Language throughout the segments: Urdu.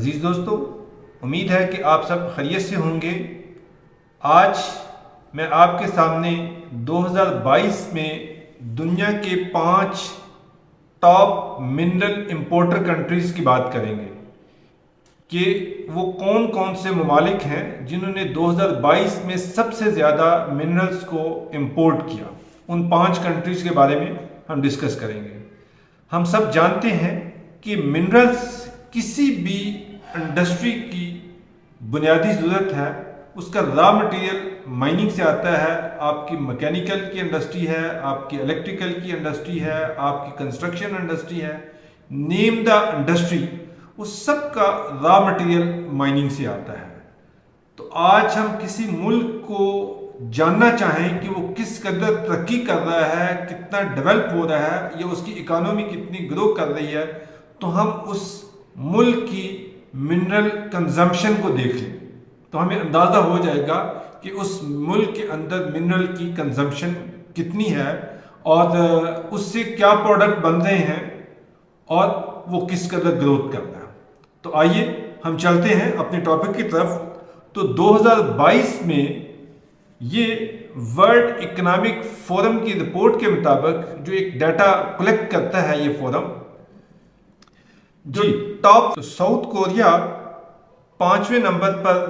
عزیز دوستو، امید ہے کہ آپ سب خیریت سے ہوں گے۔ آج میں آپ کے سامنے 2022 میں دنیا کے 5 ٹاپ منرل امپورٹر کنٹریز کی بات کریں گے کہ وہ کون کون سے ممالک ہیں جنہوں نے 2022 میں سب سے زیادہ منرلز کو امپورٹ کیا۔ ان 5 کنٹریز کے بارے میں ہم ڈسکس کریں گے۔ ہم سب جانتے ہیں کہ منرلز کسی بھی انڈسٹری کی بنیادی ضرورت ہے۔ اس کا را مٹیریل مائننگ سے آتا ہے۔ آپ کی میکینیکل کی انڈسٹری ہے، آپ کی الیکٹریکل کی انڈسٹری ہے، آپ کی کنسٹرکشن انڈسٹری ہے، نیم دا انڈسٹری، اس سب کا را مٹیریل مائننگ سے آتا ہے۔ تو آج ہم کسی ملک کو جاننا چاہیں کہ وہ کس قدر ترقی کر رہا ہے، کتنا ڈیولپ ہو رہا ہے، یا اس کی اکانومی کتنی گرو کر رہی ہے، تو ہم اس ملک کی منرل کنزمپشن کو دیکھ لیں تو ہمیں اندازہ ہو جائے گا کہ اس ملک کے اندر منرل کی کنزمپشن کتنی ہے اور اس سے کیا پروڈکٹ بن رہے ہیں اور وہ کس قدر گروتھ کر رہا ہے۔ تو آئیے ہم چلتے ہیں اپنے ٹاپک کی طرف۔ تو 2022 میں یہ ورلڈ اکنامک فورم کی رپورٹ کے مطابق، جو ایک ڈیٹا کلیکٹ کرتا ہے یہ فورم، جو ٹاپ ساؤتھ کوریا 5ویں نمبر پر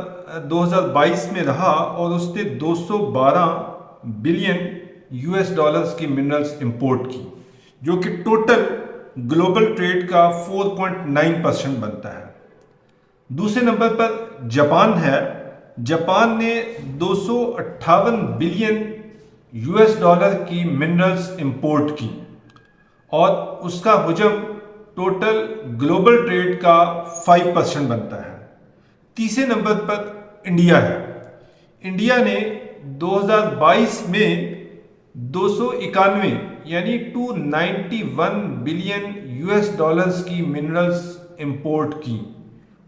2022 میں رہا اور اس نے 212 بلین US ڈالرز کی منرلز امپورٹ کی، جو کہ ٹوٹل گلوبل ٹریڈ کا 4.9% بنتا ہے۔ دوسرے نمبر پر جاپان ہے۔ جاپان نے 258 بلین US ڈالر کی منرلز امپورٹ کی اور اس کا حجم ٹوٹل گلوبل ٹریڈ کا 5% بنتا ہے۔ تیسرے نمبر پر انڈیا ہے۔ انڈیا نے 2022 میں 291 یعنی 291 بلین US ڈالرز کی منرلز امپورٹ کی۔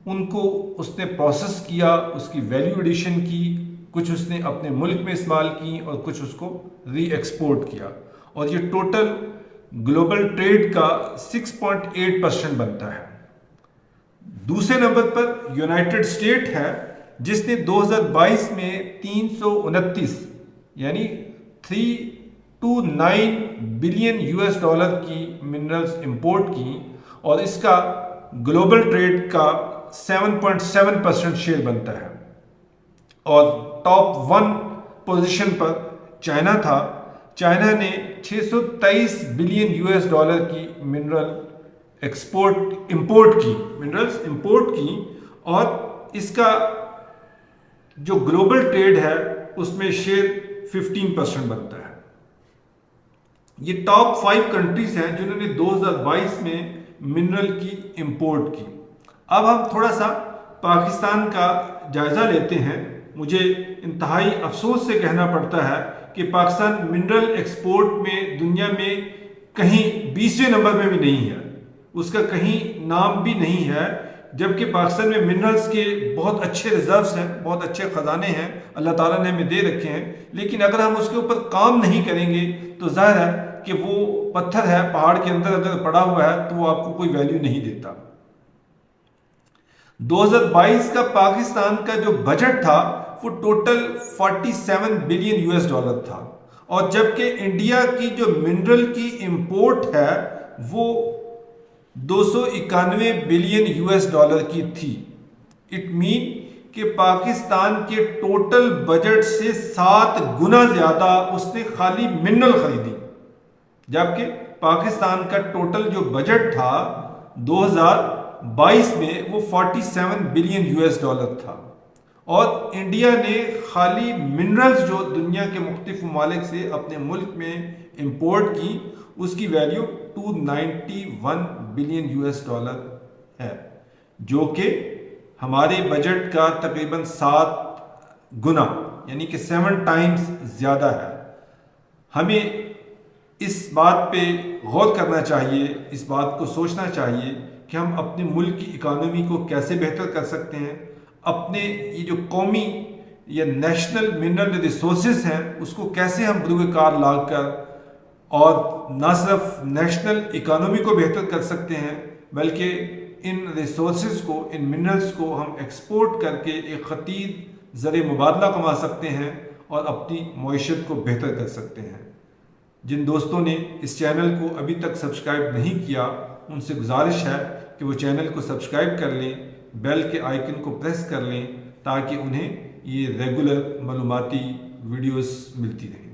ان کو اس نے پروسیس کیا، اس کی ویلیو ایڈیشن کی، کچھ اس نے اپنے ملک میں استعمال کی اور کچھ اس کو ری ایکسپورٹ کیا، اور یہ ٹوٹل گلوبل ٹریڈ کا 6.8% بنتا ہے۔ دوسرے نمبر پر یونائٹڈ اسٹیٹ ہے، جس نے 2022 میں 329 یعنی 329 بلین US ڈالر کی منرلز امپورٹ کی اور اس کا گلوبل ٹریڈ کا 7.7% شیئر بنتا ہے۔ اور ٹاپ 1 پوزیشن پر چائنا تھا۔ چائنا نے 623 بلین US ڈالر کی منرلز امپورٹ کی اور اس کا جو گلوبل ٹریڈ ہے اس میں شیئر 15% بنتا ہے۔ یہ ٹاپ 5 کنٹریز ہیں جنہوں نے 2022 میں منرل کی امپورٹ کی۔ اب ہم تھوڑا سا پاکستان کا جائزہ لیتے ہیں۔ مجھے انتہائی افسوس سے کہنا پڑتا ہے کہ پاکستان منرل ایکسپورٹ میں دنیا میں کہیں 20ویں نمبر میں بھی نہیں ہے، اس کا کہیں نام بھی نہیں ہے، جبکہ پاکستان میں منرلز کے بہت اچھے ریزروز ہیں، بہت اچھے خزانے ہیں، اللہ تعالیٰ نے ہمیں دے رکھے ہیں، لیکن اگر ہم اس کے اوپر کام نہیں کریں گے تو ظاہر ہے کہ وہ پتھر ہے پہاڑ کے اندر اگر پڑا ہوا ہے تو وہ آپ کو کوئی ویلیو نہیں دیتا۔ 2022 کا پاکستان کا جو بجٹ تھا وہ ٹوٹل 47 بلین US ڈالر تھا، اور جبکہ انڈیا کی جو منرل کی امپورٹ ہے وہ 291 بلین US ڈالر کی تھی۔ اٹ مین کہ پاکستان کے ٹوٹل بجٹ سے 7 گنا زیادہ اس نے خالی منرل خریدی، جبکہ پاکستان کا ٹوٹل جو بجٹ تھا 2022 میں وہ 47 بلین US ڈالر تھا، اور انڈیا نے خالی منرلز جو دنیا کے مختلف ممالک سے اپنے ملک میں امپورٹ کی، اس کی ویلیو 291 بلین US ڈالر ہے، جو کہ ہمارے بجٹ کا تقریباً 7 گنا یعنی کہ 7 ٹائمز زیادہ ہے۔ ہمیں اس بات پہ غور کرنا چاہیے، اس بات کو سوچنا چاہیے کہ ہم اپنے ملک کی اکانومی کو کیسے بہتر کر سکتے ہیں، اپنے یہ جو قومی یا نیشنل منرل ریسورسز ہیں اس کو کیسے ہم بروئے کار لا کر اور نہ صرف نیشنل اکانومی کو بہتر کر سکتے ہیں بلکہ ان ریسورسز کو، ان منرلز کو ہم ایکسپورٹ کر کے ایک خطیر زر مبادلہ کما سکتے ہیں اور اپنی معیشت کو بہتر کر سکتے ہیں۔ جن دوستوں نے اس چینل کو ابھی تک سبسکرائب نہیں کیا، ان سے گزارش ہے کہ وہ چینل کو سبسکرائب کر لیں، بیل کے آئیکن کو پریس کر لیں تاکہ انہیں یہ ریگولر معلوماتی ویڈیوز ملتی رہیں۔